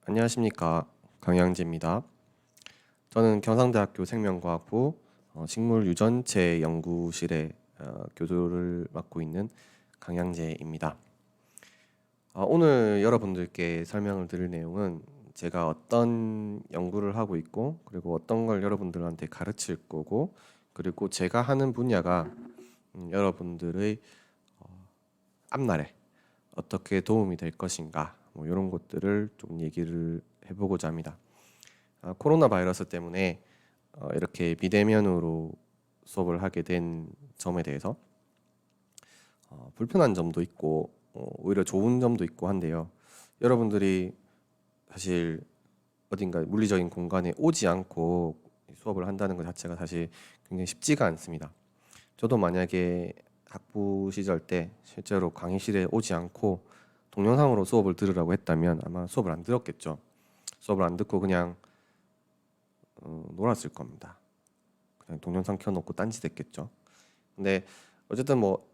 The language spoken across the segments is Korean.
안녕하십니까, 강양재입니다. 저는 경상대학교 생명과학부 식물유전체 연구실의 교수를 맡고 있는 강양재입니다. 오늘 여러분들께 설명을 드릴 내용은 제가 어떤 연구를 하고 있고, 그리고 어떤 걸 여러분들한테 가르칠 거고, 그리고 제가 하는 분야가 여러분들의 앞날에 어떻게 도움이 될 것인가, 이런 것들을 좀 얘기를 해보고자 합니다. 코로나 바이러스 때문에 이렇게 비대면으로 수업을 하게 된 점에 대해서 불편한 점도 있고 오히려 좋은 점도 있고 한데요. 여러분들이 사실 어딘가 물리적인 공간에 오지 않고 수업을 한다는 것 자체가 사실 굉장히 쉽지가 않습니다. 저도 만약에 학부 시절 때 실제로 강의실에 오지 않고 동영상으로 수업을 들으라고 했다면 아마 수업을 안 들었겠죠. 수업을 안 듣고 그냥 놀았을 겁니다. 그냥 동영상 켜놓고 딴짓했겠죠. 근데 어쨌든 뭐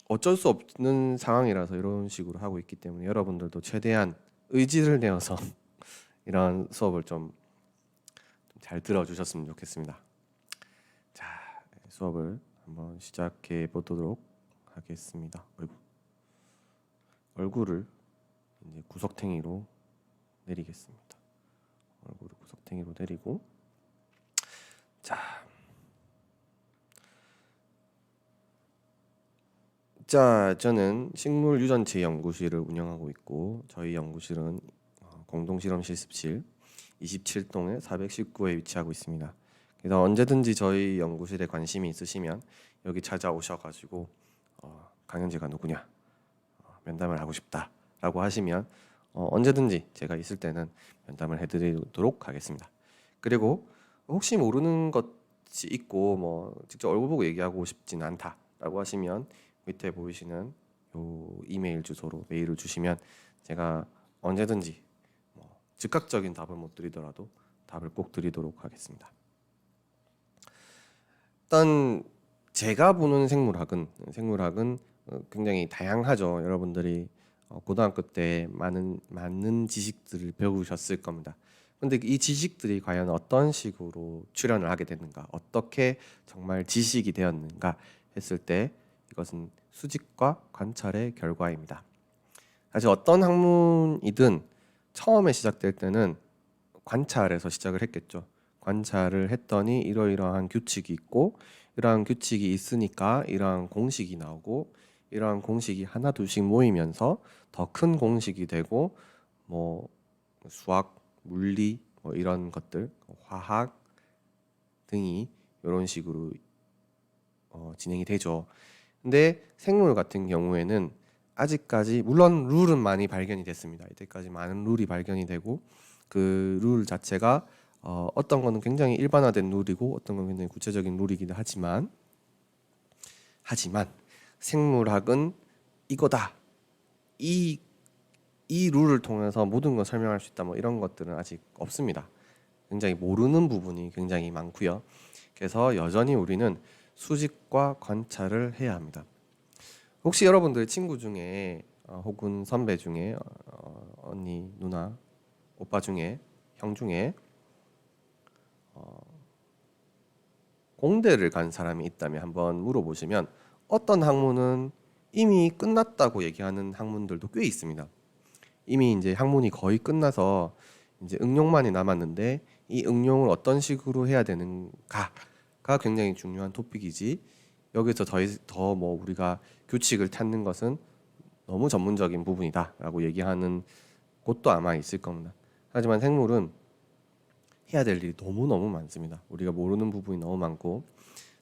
어쩔 수 없는 상황이라서 이런 식으로 하고 있기 때문에 여러분들도 최대한 의지를 내어서 이런 수업을 좀 잘 들어주셨으면 좋겠습니다. 자, 수업을 한번 시작해 보도록 하겠습니다. 얼굴을 이제 구석탱이로 내리겠습니다. 얼굴을 구석탱이로 내리고, 저는 식물유전체 연구실을 운영하고 있고, 저희 연구실은 공동실험실습실 27동에 419에 위치하고 있습니다. 그래서 언제든지 저희 연구실에 관심이 있으시면 여기 찾아오셔가지고 강현재가 누구냐, 면담을 하고 싶다라고 하시면 언제든지 제가 있을 때는 면담을 해드리도록 하겠습니다. 그리고 혹시 모르는 것이 있고 뭐 직접 얼굴 보고 얘기하고 싶진 않다라고 하시면 밑에 보이시는 요 이메일 주소로 메일을 주시면 제가 언제든지 즉각적인 답을 못 드리더라도 답을 꼭 드리도록 하겠습니다. 일단 제가 보는 생물학은 굉장히 다양하죠. 여러분들이 고등학교 때 많은 지식들을 배우셨을 겁니다. 근데 이 지식들이 과연 어떤 식으로 출현을 하게 됐는가, 어떻게 정말 지식이 되었는가 했을 때 이것은 수집과 관찰의 결과입니다. 사실 어떤 학문이든 처음에 시작될 때는 관찰에서 시작을 했겠죠. 관찰을 했더니 이러이러한 규칙이 있고, 이러한 규칙이 있으니까 이러한 공식이 나오고, 이러한 공식이 하나 둘씩 모이면서 더 큰 공식이 되고, 뭐 수학, 물리, 뭐 이런 것들, 화학 등이 이런 식으로 진행이 되죠. 근데 생물 같은 경우에는 아직까지 물론 룰은 많이 발견이 됐습니다. 이때까지 많은 룰이 발견이 되고 그 룰 자체가 어떤 거는 굉장히 일반화된 룰이고 어떤 건 굉장히 구체적인 룰이기도 하지만 생물학은 이거다. 이 룰을 통해서 모든 걸 설명할 수 있다. 뭐 이런 것들은 아직 없습니다. 굉장히 모르는 부분이 굉장히 많고요. 그래서 여전히 우리는 수집과 관찰을 해야 합니다. 혹시 여러분들 친구 중에 혹은 선배 중에 언니, 누나, 오빠 중에 형 중에 공대를 간 사람이 있다면 한번 물어보시면 어떤 학문은 이미 끝났다고 얘기하는 학문들도 꽤 있습니다. 이미 이제 학문이 거의 끝나서 이제 응용만이 남았는데 이 응용을 어떤 식으로 해야 되는가가 굉장히 중요한 토픽이지 여기서 더 뭐 우리가 규칙을 찾는 것은 너무 전문적인 부분이다라고 얘기하는 곳도 아마 있을 겁니다. 하지만 생물은 해야 될 일이 너무너무 많습니다. 우리가 모르는 부분이 너무 많고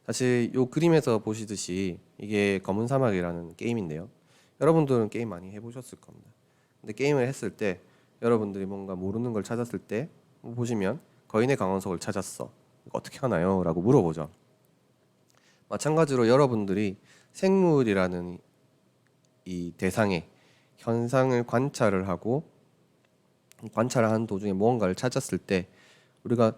사실 이 그림에서 보시듯이 이게 검은 사막이라는 게임인데요. 여러분들은 게임 많이 해보셨을 겁니다. 근데 게임을 했을 때 여러분들이 뭔가 모르는 걸 찾았을 때 보시면 거인의 강원석을 찾았어. 이거 어떻게 하나요? 라고 물어보죠. 마찬가지로 여러분들이 생물이라는 이 대상의 현상을 관찰을 하고 관찰하는 도중에 무언가를 찾았을 때 우리가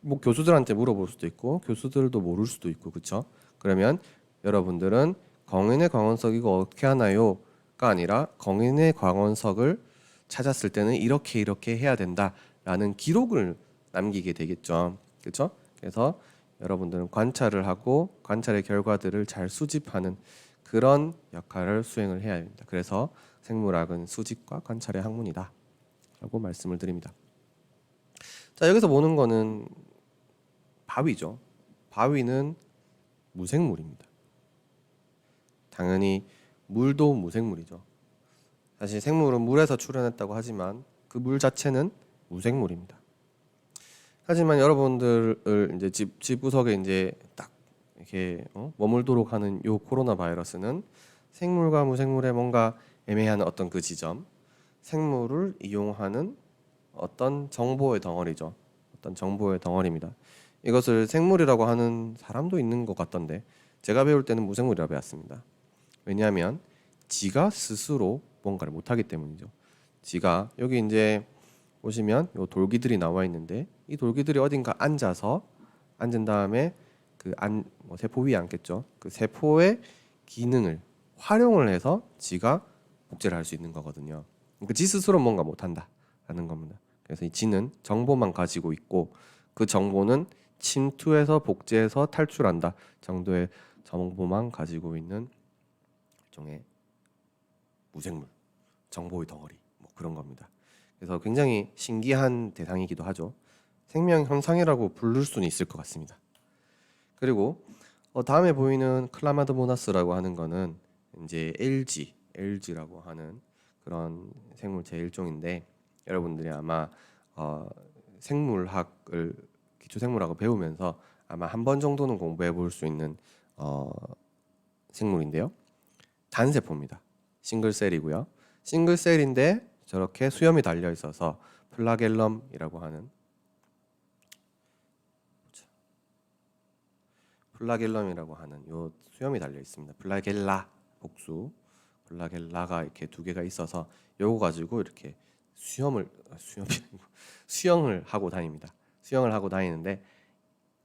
뭐 교수들한테 물어볼 수도 있고 교수들도 모를 수도 있고 그렇죠? 그러면 여러분들은 거인의 광원석 이거 어떻게 하나요?가 아니라 거인의 광원석을 찾았을 때는 이렇게 이렇게 해야 된다라는 기록을 남기게 되겠죠. 그렇죠? 그래서 여러분들은 관찰을 하고 관찰의 결과들을 잘 수집하는 그런 역할을 수행을 해야 합니다. 그래서 생물학은 수집과 관찰의 학문이다 라고 말씀을 드립니다. 자, 여기서 보는 거는 바위죠. 바위는 무생물입니다. 당연히 물도 무생물이죠. 사실 생물은 물에서 출현했다고 하지만 그 물 자체는 무생물입니다. 하지만 여러분들을 이제 집구석에 이제 딱 이렇게 머물도록 하는 요 코로나 바이러스는 생물과 무생물의 뭔가 애매한 어떤 그 지점, 생물을 이용하는 어떤 정보의 덩어리죠. 어떤 정보의 덩어리입니다. 이것을 생물이라고 하는 사람도 있는 것 같던데 제가 배울 때는 무생물이라고 배웠습니다. 왜냐하면 지가 스스로 뭔가를 못하기 때문이죠. 지가 여기 이제 보시면 요 돌기들이 나와 있는데 이 돌기들이 어딘가 앉아서 앉은 다음에 세포 위에 앉겠죠. 그 세포의 기능을 활용을 해서 지가 복제를 할 수 있는 거거든요. 그러니까 지 스스로 뭔가 못한다라는 겁니다. 그래서 이 지는 정보만 가지고 있고 그 정보는 침투해서 복제해서 탈출한다 정도의 정보만 가지고 있는 일종의 무생물, 정보의 덩어리 뭐 그런 겁니다. 그래서 굉장히 신기한 대상이기도 하죠. 생명 현상이라고 부를 수는 있을 것 같습니다. 그리고 다음에 보이는 클라마드모나스라고 하는 거는 이제 LG라고 하는 그런 생물체 일종인데 여러분들이 아마 생물학을 기초생물학을 배우면서 아마 한 번 정도는 공부해 볼 수 있는 생물인데요. 단세포입니다. 싱글셀이고요. 싱글셀인데 저렇게 수염이 달려 있어서 플라겔럼이라고 하는 요 수염이 달려 있습니다. 플라겔라 복수 플라겔라가 이렇게 두 개가 있어서 요거 가지고 이렇게 수영을 하고 다닙니다. 수영을 하고 다니는데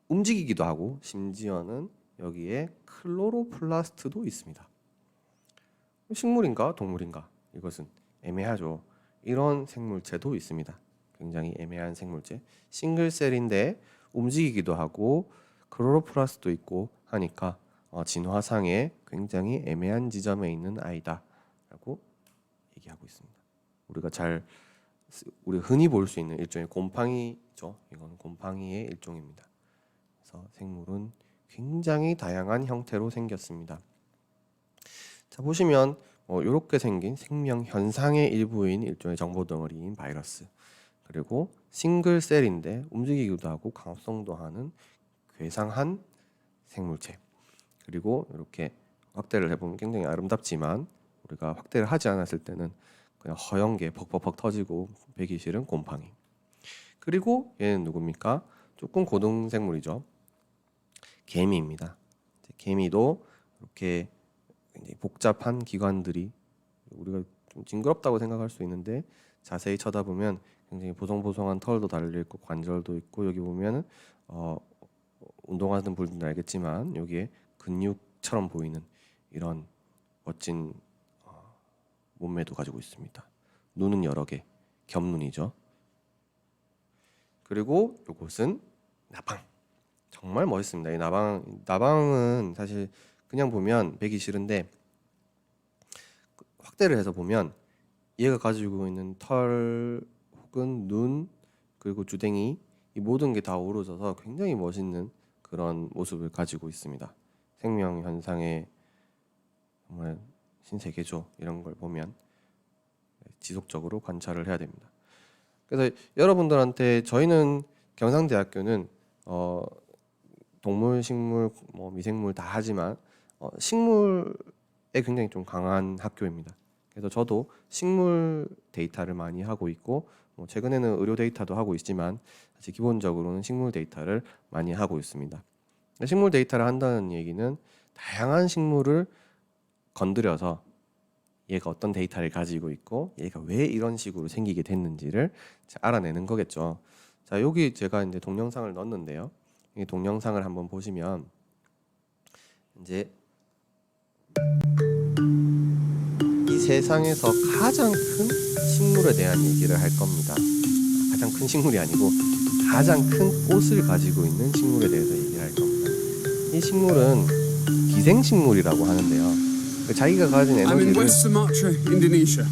움직이기도 하고 심지어는 여기에 클로로플라스트도 있습니다. 식물인가 동물인가 이것은 애매하죠. 이런 생물체도 있습니다. 굉장히 애매한 생물체. 싱글셀인데 움직이기도 하고 클로로플라스트도 있고 하니까 진화상에 굉장히 애매한 지점에 있는 아이다라고 얘기하고 있습니다. 우리가 흔히 볼 수 있는 일종의 곰팡이죠. 이건 곰팡이의 일종입니다. 그래서 생물은 굉장히 다양한 형태로 생겼습니다. 자, 보시면 이렇게 생긴 생명 현상의 일부인 일종의 정보 덩어리인 바이러스, 그리고 싱글셀인데 움직이기도 하고 강성도 하는 괴상한 생물체, 그리고 이렇게 확대를 해보면 굉장히 아름답지만 우리가 확대를 하지 않았을 때는 그냥 허연 게 벅벅벅 터지고 배기 싫은 곰팡이. 그리고 얘는 누굽니까? 조금 고등생물이죠. 개미입니다. 개미도 이렇게 굉장히 복잡한 기관들이 우리가 좀 징그럽다고 생각할 수 있는데 자세히 쳐다보면 굉장히 보송보송한 털도 달려 있고 관절도 있고 여기 보면은 운동하는 분들은 알겠지만 여기에 근육처럼 보이는 이런 멋진 몸매도 가지고 있습니다. 눈은 여러 개, 겹눈이죠. 그리고 이곳은 나방. 정말 멋있습니다. 이 나방은 사실 그냥 보면 배기 싫은데 확대를 해서 보면 얘가 가지고 있는 털 혹은 눈 그리고 주댕이 이 모든 게 다 어우러져서 굉장히 멋있는 그런 모습을 가지고 있습니다. 생명 현상의 정말 신세계죠. 이런 걸 보면 지속적으로 관찰을 해야 됩니다. 그래서 여러분들한테 저희는 경상대학교는 동물, 식물, 미생물 다 하지만 식물에 굉장히 좀 강한 학교입니다. 그래서 저도 식물 데이터를 많이 하고 있고 최근에는 의료 데이터도 하고 있지만 사실 기본적으로는 식물 데이터를 많이 하고 있습니다. 식물 데이터를 한다는 얘기는 다양한 식물을 건드려서 얘가 어떤 데이터를 가지고 있고 얘가 왜 이런 식으로 생기게 됐는지를 알아내는 거겠죠. 자, 여기 제가 이제 동영상을 넣었는데요. 이 동영상을 한번 보시면 이제 이 세상에서 가장 큰 식물에 대한 얘기를 할 겁니다. 가장 큰 식물이 아니고 가장 큰 꽃을 가지고 있는 식물에 대해서 얘기를 할 겁니다. 이 식물은 기생식물이라고 하는데요. 자기가 가진 I'm in 에너지를 West Sumatra, Indonesia.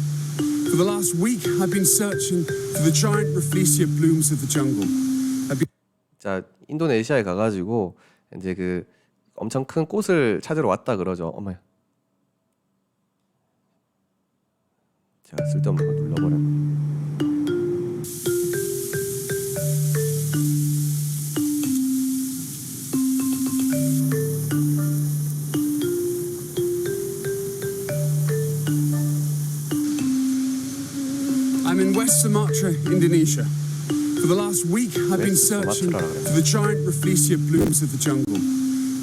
For the last week, I've been searching for the giant Rafflesia blooms of the jungle. 자 인도네시아에 가가지고 이제 그 엄청 큰 꽃을 찾으러 왔다 그러죠. 어머야, 제가 쓸데없는 거 눌러버렸네. I'm in West Sumatra, Indonesia. For the last week, I've been searching for the giant Rafflesia blooms of the jungle.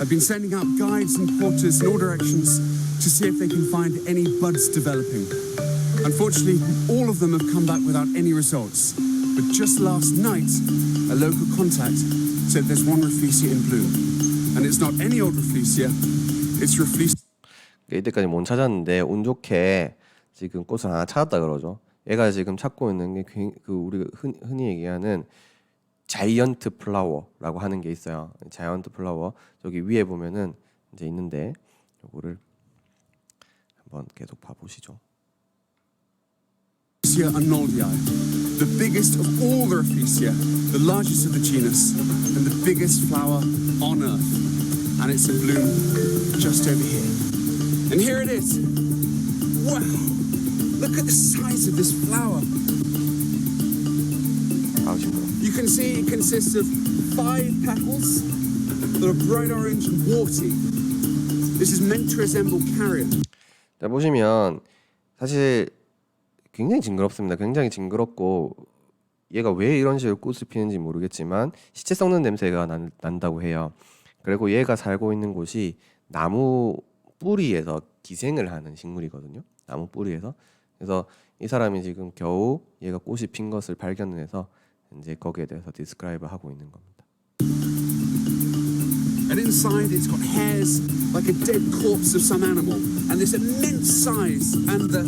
I've been sending out guides and porters in all directions to see if they can find any buds developing. Unfortunately, all of them have come back without any results. But just last night, a local contact said there's one Rafflesia in bloom. And it's not any old Rafflesia, it's Rafflesia. 이때까지 못 찾았는데 운 좋게 지금 꽃을 하나 찾았다 그러죠. 얘가 지금 찾고 있는 게 그 우리가 흔히 얘기하는 자이언트 플라워라고 하는 게 있어요. 자이언트 플라워 저기 위에 보면은 이제 있는데 요거를 한번 계속 봐보시죠. Rafflesia arnoldii, the biggest of all the Rafflesia, the largest of the genus, and the biggest flower on Earth. And it's in bloom just over here. And here it is. Wow! Look at the size of this flower. You can see it consists of 5 petals that are bright orange and warty. This is meant to resemble carrion. 자 보시면 사실 굉장히 징그럽습니다. 굉장히 징그럽고 얘가 왜 이런 식으로 꽃을 피는지 모르겠지만 시체 썩는 냄새가 난다고 해요. 그리고 얘가 살고 있는 곳이 나무 뿌리에서 기생을 하는 식물이거든요. 나무 뿌리에서. 그래서 이 사람이 지금 겨우 얘가 꽃이 핀 것을 발견해서 이제 거기에 대해서 디스크라이브 하고 있는 겁니다. And inside it's got hairs like a dead corpse of some animal, and this immense size, and the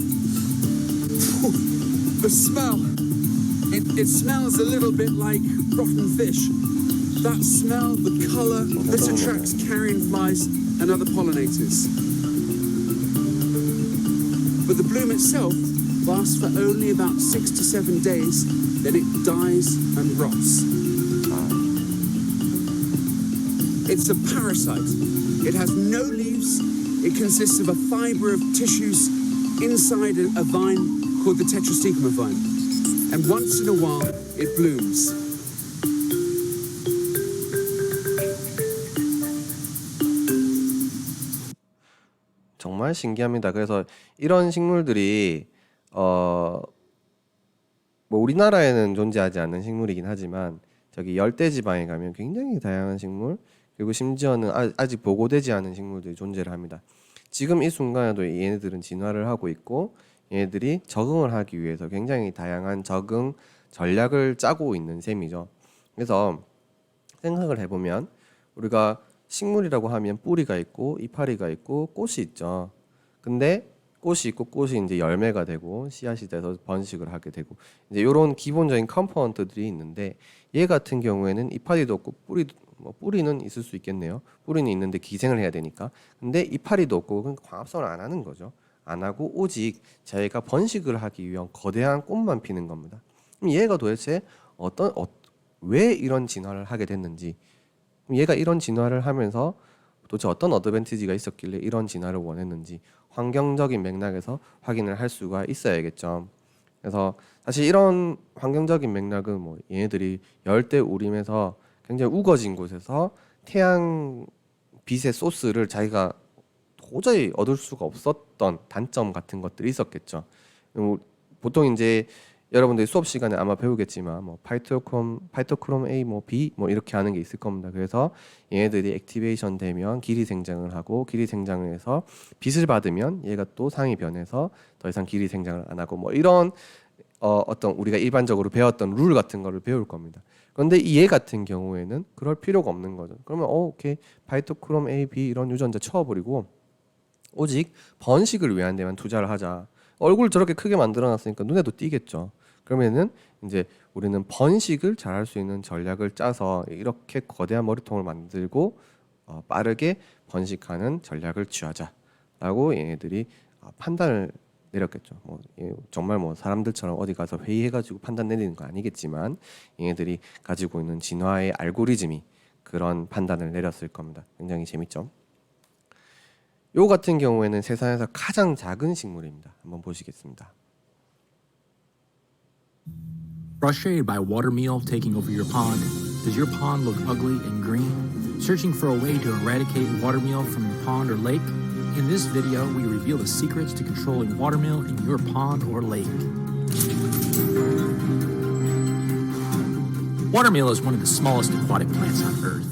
smell. It smells a little bit like rotten fish. That smell, the color, this attracts carrion flies and other pollinators. But the bloom itself lasts for only about 6 to 7 days, then it dies and rots. It's a parasite. It has no leaves. It consists of a fiber of tissues inside a vine called the Tetrastigma vine. And once in a while, it blooms. 정말 신기합니다. 그래서 이런 식물들이 뭐 우리나라에는 존재하지 않는 식물이긴 하지만 저기 열대 지방에 가면 굉장히 다양한 식물 그리고 심지어는 아직 보고되지 않은 식물들이 존재를 합니다. 지금 이 순간에도 얘네들은 진화를 하고 있고 얘네들이 적응을 하기 위해서 굉장히 다양한 적응 전략을 짜고 있는 셈이죠. 그래서 생각을 해보면 우리가 식물이라고 하면 뿌리가 있고 이파리가 있고 꽃이 있죠. 근데 꽃이 있고 꽃이 이제 열매가 되고 씨앗이 돼서 번식을 하게 되고 이제 이런 기본적인 컴포넌트들이 있는데 얘 같은 경우에는 이파리도 없고 뿌리는 있을 수 있겠네요. 뿌리는 있는데 기생을 해야 되니까. 근데 이파리도 없고 그러니까 광합성을 안 하는 거죠. 안 하고 오직 자기가 번식을 하기 위한 거대한 꽃만 피는 겁니다. 그럼 얘가 도대체 왜 이런 진화를 하게 됐는지, 그럼 얘가 이런 진화를 하면서 도대체 어떤 어드밴티지가 있었길래 이런 진화를 원했는지 환경적인 맥락에서 확인을 할 수가 있어야겠죠. 그래서 사실 이런 환경적인 맥락은 뭐 얘네들이 열대 우림에서 굉장히 우거진 곳에서 태양 빛의 소스를 자기가 도저히 얻을 수가 없었던 단점 같은 것들이 있었겠죠. 보통 이제 여러분들이 수업 시간에 아마 배우겠지만 뭐 파이토크롬 A 뭐 B 뭐 이렇게 하는 게 있을 겁니다. 그래서 얘네들이 액티베이션 되면 길이 생장을 하고 길이 생장을 해서 빛을 받으면 얘가 또 상이 변해서 더 이상 길이 생장을 안 하고 뭐 이런 어떤 우리가 일반적으로 배웠던 룰 같은 거를 배울 겁니다. 그런데 이 얘 같은 경우에는 그럴 필요가 없는 거죠. 그러면 오케이 파이토크롬 A, B 이런 유전자 쳐버리고 오직 번식을 위한 데만 투자를 하자. 얼굴 저렇게 크게 만들어놨으니까 눈에도 띄겠죠. 그러면은 이제 우리는 번식을 잘할 수 있는 전략을 짜서 이렇게 거대한 머리통을 만들고 빠르게 번식하는 전략을 취하자라고 얘네들이 판단을 내렸겠죠. 정말 사람들처럼 어디 가서 회의해가지고 판단 내리는 거 아니겠지만 얘네들이 가지고 있는 진화의 알고리즘이 그런 판단을 내렸을 겁니다. 굉장히 재밌죠. 요 같은 경우에는 세상에서 가장 작은 식물입니다. 한번 보시겠습니다. Frustrated by water meal taking over your pond? Does your pond look ugly and green? Searching for a way to eradicate water meal from your pond or lake? In this video, we reveal the secrets to controlling water meal in your pond or lake. Watermeal is one of the smallest aquatic plants on Earth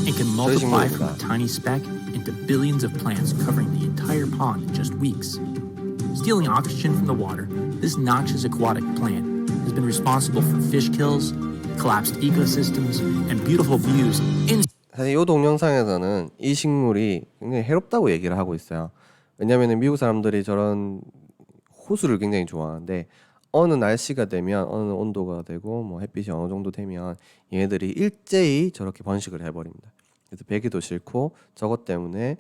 and can multiply from a tiny speck into billions of plants covering the entire pond in just weeks. Stealing oxygen from the water, this noxious aquatic plant has been responsible for fish kills, collapsed ecosystems, and beautiful views in. 사실 이 동영상에서는 이 식물이 굉장히 해롭다고 얘기를 하고 있어요. 왜냐하면 미국 사람들이 저런 호수를 굉장히 좋아하는데 어느 날씨가 되면 어느 온도가 되고 햇빛이 어느 정도 되면 얘네들이 일제히 저렇게 번식을 해버립니다. 그래서 베기도 싫고 저것 때문에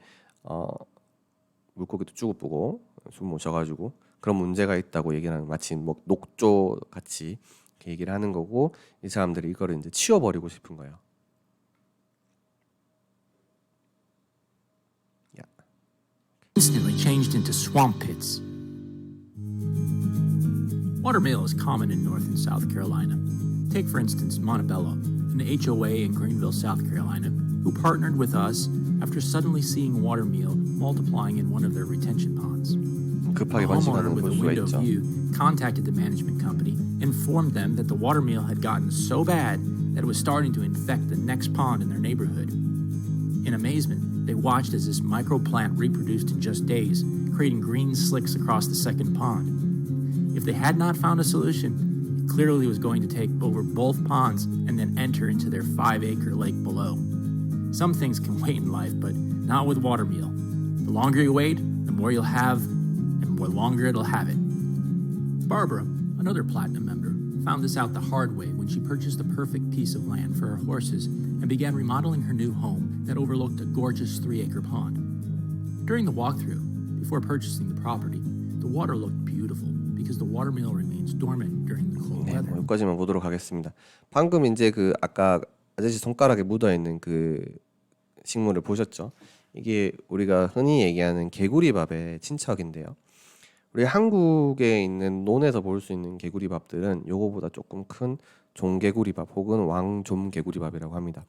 물고기도 죽어보고 숨 못 쉬어가지고 그런 문제가 있다고 얘기를 하는, 마치 녹조 같이 이렇게 얘기를 하는 거고, 이 사람들이 이거를 이제 치워버리고 싶은 거예요. Instantly changed into swamp pits. Watermeal is common in North and South Carolina. Take, for instance, Montebello, an HOA in Greenville, South Carolina, who partnered with us after suddenly seeing watermeal multiplying in one of their retention ponds. 급하게 A homeowner 번식하는 with 볼 a 수가 window 있죠. view contacted the management company, informed them that the watermeal had gotten so bad that it was starting to infect the next pond in their neighborhood. In amazement, they watched as this microplant reproduced in just days, creating green slicks across the second pond. If they had not found a solution, it clearly was going to take over both ponds and then enter into their 5-acre lake below. Some things can wait in life, but not with watermeal. The longer you wait, the more you'll have, and the more longer it'll have it. Barbara, another Platinum member, found this out the hard way when she purchased the perfect piece of land for her horses and began remodeling her new home that overlooked a gorgeous 3-acre pond. During the walkthrough, before purchasing the property, the water looked beautiful because the watermeal remains dormant during the cold 네, weather. 여기까지만 보도록 하겠습니다. 방금 이제 아까 아저씨 손가락에 묻어 있는 그 식물을 보셨죠? 이게 우리가 흔히 얘기하는 개구리밥의 친척인데요. 우리 한국에 있는 논에서 볼 수 있는 개구리밥들은 요거보다 조금 큰 종개구리밥 혹은 왕좀개구리밥이라고 합니다.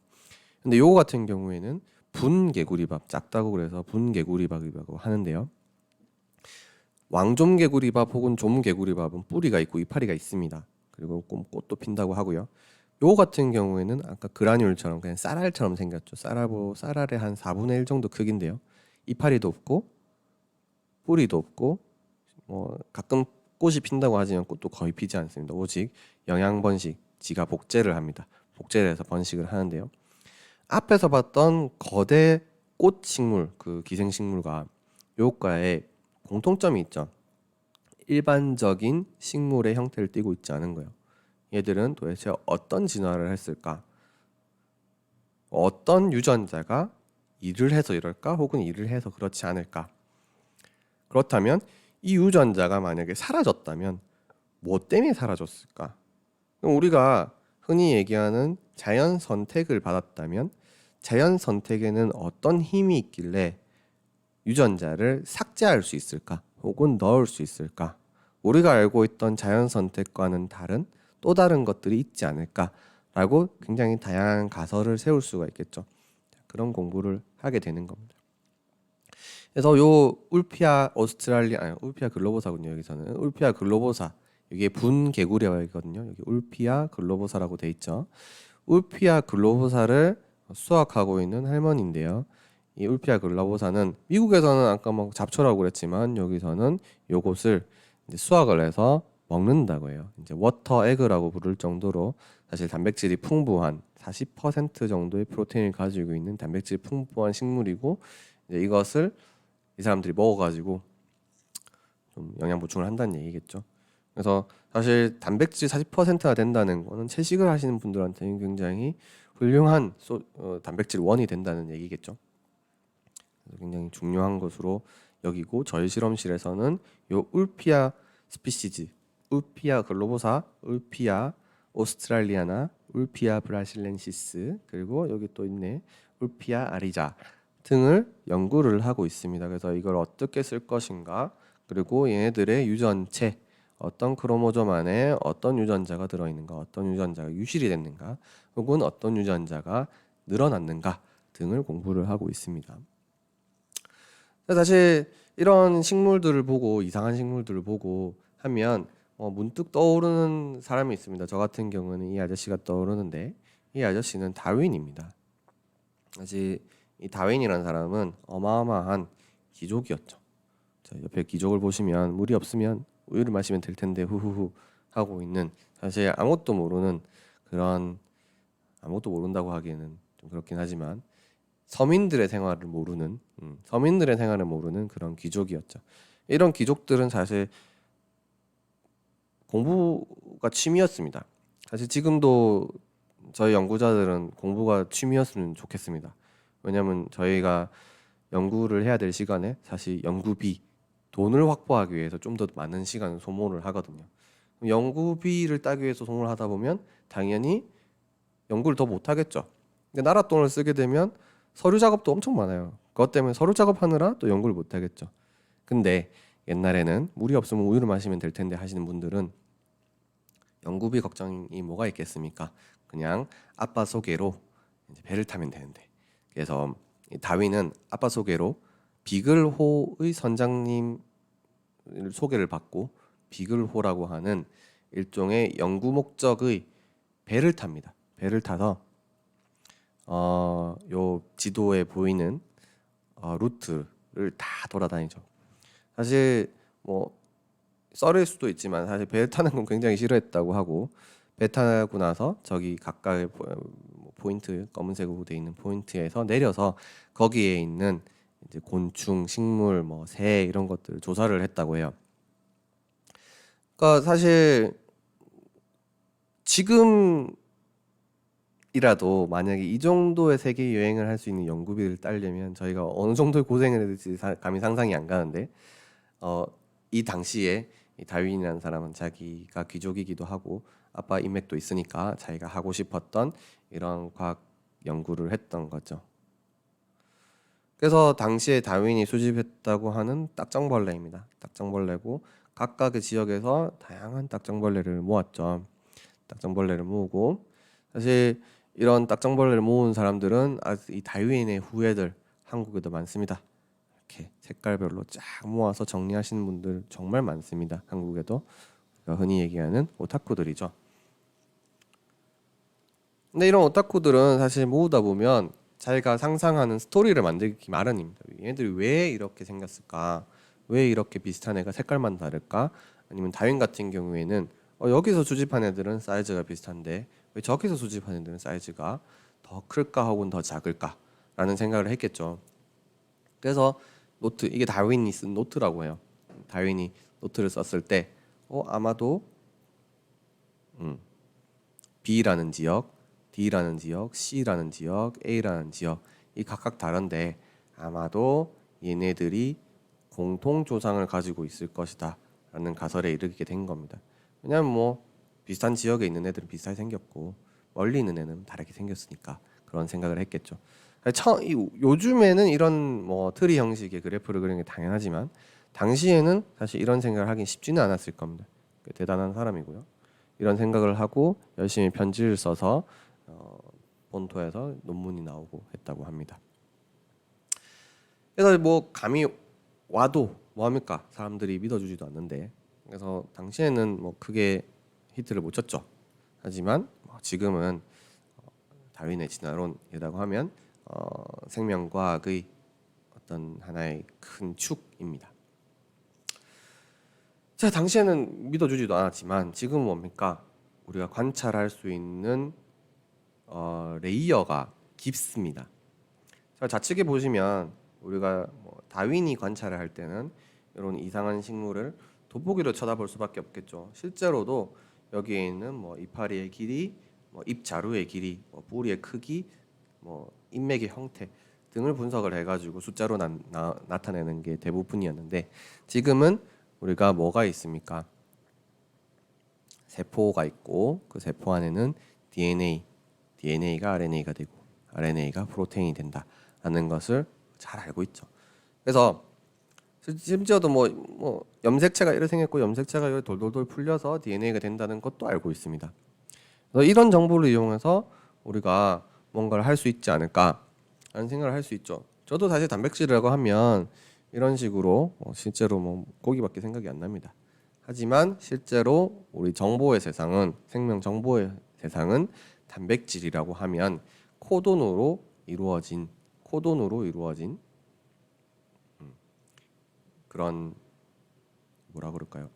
근데 요거 같은 경우에는 분개구리밥, 작다고 그래서 분개구리밥이라고 하는데요. 왕좀개구리밥 혹은 좀개구리밥은 뿌리가 있고 이파리가 있습니다. 그리고 꽃도 핀다고 하고요. 요거 같은 경우에는 아까 그라뇰처럼 그냥 쌀알처럼 생겼죠. 쌀알의 한 4분의 1 정도 크기인데요. 이파리도 없고 뿌리도 없고 가끔 꽃이 핀다고 하지만 꽃도 거의 피지 않습니다. 오직 영양 번식, 지가 복제를 합니다. 복제를 해서 번식을 하는데요. 앞에서 봤던 거대 꽃 식물, 그 기생식물과 요과의 공통점이 있죠. 일반적인 식물의 형태를 띠고 있지 않은 거예요. 얘들은 도대체 어떤 진화를 했을까? 어떤 유전자가 일을 해서 이럴까? 혹은 일을 해서 그렇지 않을까? 그렇다면 이 유전자가 만약에 사라졌다면 뭐 때문에 사라졌을까? 그럼 우리가 흔히 얘기하는 자연 선택을 받았다면 자연 선택에는 어떤 힘이 있길래 유전자를 삭제할 수 있을까? 혹은 넣을 수 있을까? 우리가 알고 있던 자연 선택과는 다른 또 다른 것들이 있지 않을까라고 굉장히 다양한 가설을 세울 수가 있겠죠. 그런 공부를 하게 되는 겁니다. 그래서 요 울피아 글로보사군요. 여기서는 울피아 글로보사, 이게 분개구리밥이거든요. 여기 울피아 글로보사라고 돼 있죠. 울피아 글로보사를 수확하고 있는 할머니인데요. 이 울피아 글로보사는 미국에서는 아까 잡초라고 그랬지만 여기서는 요것을 이제 수확을 해서 먹는다고 해요. 이제 워터 에그라고 부를 정도로 사실 단백질이 풍부한 40% 정도의 프로테인을 가지고 있는 단백질 풍부한 식물이고, 이제 이것을 이 사람들이 먹어가지고 좀 영양 보충을 한다는 얘기겠죠. 그래서 사실 단백질 40%가 된다는 거는 채식을 하시는 분들한테는 굉장히 훌륭한 단백질 원이 된다는 얘기겠죠. 그래서 굉장히 중요한 것으로 여기고 저희 실험실에서는 요 울피아 스피시즈, 울피아 글로보사, 울피아 오스트랄리아나, 울피아 브라실렌시스, 그리고 여기 또 있네, 울피아 아리자 등을 연구를 하고 있습니다. 그래서 이걸 어떻게 쓸 것인가, 그리고 얘네들의 유전체, 어떤 크로모좀 안에 어떤 유전자가 들어있는가, 어떤 유전자가 유실이 됐는가, 혹은 어떤 유전자가 늘어났는가 등을 공부를 하고 있습니다. 사실 이런 식물들을 보고, 이상한 식물들을 보고 하면 문득 떠오르는 사람이 있습니다. 저 같은 경우는 이 아저씨가 떠오르는데, 이 아저씨는 다윈입니다. 사실 이 다윈이라는 사람은 어마어마한 귀족이었죠. 자, 옆에 귀족을 보시면 물이 없으면 우유를 마시면 될 텐데 후후후 하고 있는, 사실 아무것도 모르는 그런, 아무것도 모른다고 하기에는 좀 그렇긴 하지만 서민들의 생활을 모르는 그런 귀족이었죠. 이런 귀족들은 사실 공부가 취미였습니다. 사실 지금도 저희 연구자들은 공부가 취미였으면 좋겠습니다. 왜냐하면 저희가 연구를 해야 될 시간에 사실 연구비, 돈을 확보하기 위해서 좀 더 많은 시간을 소모를 하거든요. 연구비를 따기 위해서 소모를 하다 보면 당연히 연구를 더 못하겠죠. 나라 돈을 쓰게 되면 서류 작업도 엄청 많아요. 그것 때문에 서류 작업하느라 또 연구를 못하겠죠. 근데 옛날에는 물이 없으면 우유를 마시면 될 텐데 하시는 분들은 연구비 걱정이 뭐가 있겠습니까? 그냥 아빠 소개로 이제 배를 타면 되는데. 그래서 다윈은 아빠 소개로 비글호의 선장님 소개를 받고 비글호라고 하는 일종의 연구 목적의 배를 탑니다. 배를 타서 요 지도에 보이는 루트를 다 돌아다니죠. 사실 뭐 썰일 수도 있지만 사실 배 타는 건 굉장히 싫어했다고 하고, 배 타고 나서 저기 각각의 포인트, 검은색으로 되어 있는 포인트에서 내려서 거기에 있는 이제 곤충, 식물, 뭐 새 이런 것들 조사를 했다고 해요. 그러니까 사실 지금이라도 만약에 이 정도의 세계 여행을 할 수 있는 연구비를 따려면 저희가 어느 정도의 고생을 해야 될지 감히 상상이 안 가는데, 이 당시에 이 다윈이라는 사람은 자기가 귀족이기도 하고 아빠 인맥도 있으니까 자기가 하고 싶었던 이런 과학 연구를 했던 거죠. 그래서 당시에 다윈이 수집했다고 하는 딱정벌레입니다. 딱정벌레고 각각의 지역에서 다양한 딱정벌레를 모았죠. 딱정벌레를 모으고, 사실 이런 딱정벌레를 모은 사람들은 이 다윈의 후예들 한국에도 많습니다. 이렇게 색깔별로 쫙 모아서 정리하시는 분들 정말 많습니다. 한국에도. 흔히 얘기하는 오타쿠들이죠. 근데 이런 오타쿠들은 사실 모으다 보면 자기가 상상하는 스토리를 만들기 마련입니다. 얘네들이 왜 이렇게 생겼을까? 왜 이렇게 비슷한 애가 색깔만 다를까? 아니면 다윈 같은 경우에는 여기서 수집한 애들은 사이즈가 비슷한데 왜 저기서 수집한 애들은 사이즈가 더 클까 혹은 더 작을까? 라는 생각을 했겠죠. 그래서 노트, 이게 다윈이 쓴 노트라고 해요. 다윈이 노트를 썼을 때 아마도 B라는 지역, D라는 지역, C라는 지역, A라는 지역, 이 각각 다른데 아마도 얘네들이 공통 조상을 가지고 있을 것이다 라는 가설에 이르게 된 겁니다. 왜냐하면 뭐 비슷한 지역에 있는 애들은 비슷하게 생겼고 멀리 있는 애는 다르게 생겼으니까 그런 생각을 했겠죠. 요즘에는 이런 뭐 트리 형식의 그래프를 그리는 게 당연하지만 당시에는 사실 이런 생각을 하긴 쉽지는 않았을 겁니다. 대단한 사람이고요. 이런 생각을 하고 열심히 편지를 써서 본토에서 논문이 나오고 했다고 합니다. 그래서 뭐 감이 와도 뭐합니까? 사람들이 믿어주지도 않는데, 그래서 당시에는 뭐 크게 히트를 못 쳤죠. 하지만 지금은 다윈의 진화론이라고 하면 생명과학의 어떤 하나의 큰 축입니다. 자, 당시에는 믿어주지도 않았지만 지금은 뭡니까? 우리가 관찰할 수 있는 레이어가 깊습니다. 자, 좌측에 보시면 우리가 다윈이 관찰을 할 때는 이런 이상한 식물을 돋보기로 쳐다볼 수밖에 없겠죠. 실제로도 여기에 있는 뭐 이파리의 길이, 뭐 잎자루의 길이, 뭐 뿌리의 크기, 뭐 잎맥의 형태 등을 분석을 해가지고 숫자로 나타내는 게 대부분이었는데 지금은 우리가 뭐가 있습니까? 세포가 있고 그 세포 안에는 DNA가 RNA가 되고 RNA가 프로테인이 된다라는 것을 잘 알고 있죠. 그래서 심지어도 뭐 염색체가 이렇게 생겼고 염색체가 이렇게 돌돌돌 풀려서 DNA가 된다는 것도 알고 있습니다. 그래서 이런 정보를 이용해서 우리가 뭔가를 할 수 있지 않을까라는 생각을 할 수 있죠. 저도 사실 단백질이라고 하면 이런 식으로 실제로 뭐 고기밖에 생각이 안 납니다. 하지만 실제로 우리 정보의 세상은 생명 정보의 세상은 단백질이라고 하면 코돈으로 이루어진 그런 뭐라 그럴까요?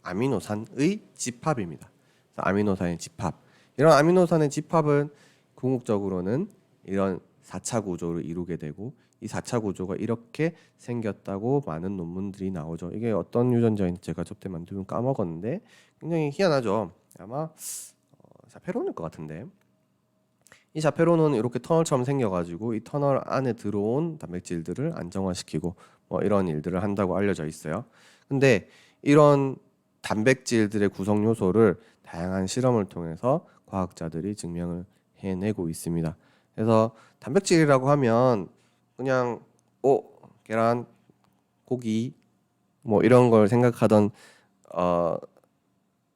아미노산의 집합입니다. 아미노산의 집합. 이런 아미노산의 집합은 궁극적으로는 이런 4차 구조를 이루게 되고 이 4차 구조가 이렇게 생겼다고 많은 논문들이 나오죠. 이게 어떤 유전자인지 제가 저때 만들면 까먹었는데 굉장히 희한하죠. 아마 자페론일 것 같은데 이 자페론은 이렇게 터널처럼 생겨가지고 이 터널 안에 들어온 단백질들을 안정화시키고 뭐 이런 일들을 한다고 알려져 있어요. 근데 이런 단백질들의 구성 요소를 다양한 실험을 통해서 과학자들이 증명을 해내고 있습니다. 그래서 단백질이라고 하면 그냥 계란, 고기 뭐 이런 걸 생각하던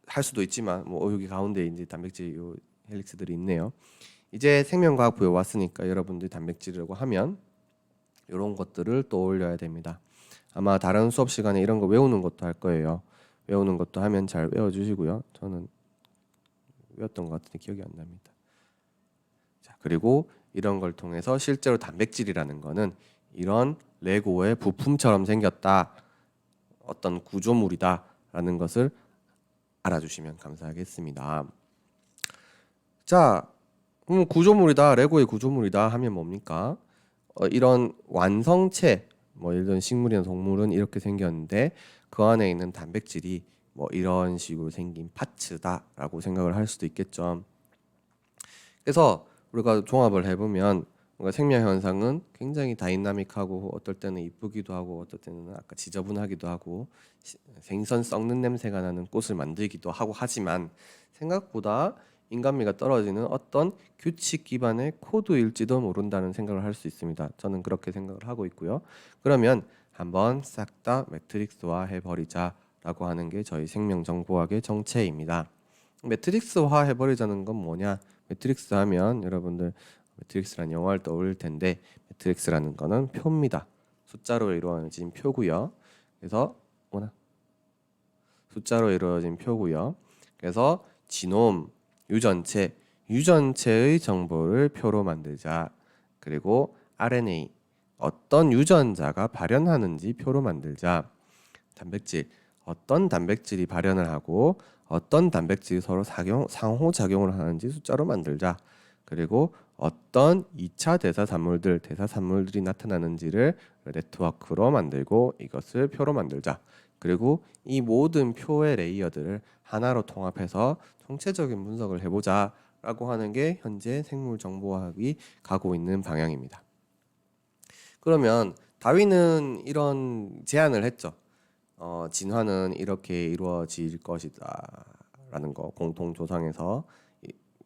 할 수도 있지만 뭐 여기 가운데 이제 단백질 요 헬릭스들이 있네요. 이제 생명과학부에 왔으니까 여러분들이 단백질이라고 하면 이런 것들을 떠올려야 됩니다. 아마 다른 수업 시간에 이런 거 외우는 것도 할 거예요. 외우는 것도 하면 잘 외워주시고요. 저는 외웠던 것 같은데 기억이 안 납니다. 자, 그리고 이런 걸 통해서 실제로 단백질이라는 거는 이런 레고의 부품처럼 생겼다, 어떤 구조물이다라는 것을 알아주시면 감사하겠습니다. 자, 구조물이다, 레고의 구조물이다 하면 뭡니까? 이런 완성체, 뭐 예를 들어 식물이나 동물은 이렇게 생겼는데 그 안에 있는 단백질이 뭐 이런 식으로 생긴 파츠다라고 생각을 할 수도 있겠죠. 그래서 우리가 종합을 해보면 뭔가 생명 현상은 굉장히 다이나믹하고 어떨 때는 이쁘기도 하고 어떨 때는 아까 지저분하기도 하고 생선 썩는 냄새가 나는 꽃을 만들기도 하고 하지만 생각보다 인간미가 떨어지는 어떤 규칙 기반의 코드일지도 모른다는 생각을 할 수 있습니다. 저는 그렇게 생각을 하고 있고요. 그러면 한번 싹 다 매트릭스화 해버리자라고 하는 게 저희 생명정보학의 정체입니다. 매트릭스화 해버리자는 건 뭐냐? 매트릭스 하면 여러분들 매트릭스라는 영화를 떠올릴 텐데 매트릭스라는 거는 표입니다. 숫자로 이루어진 표고요. 그래서 숫자로 이루어진 표고요. 그래서 지놈 유전체의 정보를 표로 만들자. 그리고 RNA 어떤 유전자가 발현하는지 표로 만들자. 단백질 어떤 단백질이 발현을 하고 어떤 단백질이 서로 상호작용을 하는지 숫자로 만들자. 그리고 어떤 2차 대사산물들이 나타나는지를 네트워크로 만들고 이것을 표로 만들자. 그리고 이 모든 표의 레이어들을 하나로 통합해서 총체적인 분석을 해보자 라고 하는 게 현재 생물정보학이 가고 있는 방향입니다. 그러면 다윈은 이런 제안을 했죠. 진화는 이렇게 이루어질 것이다 라는 거 공통조상에서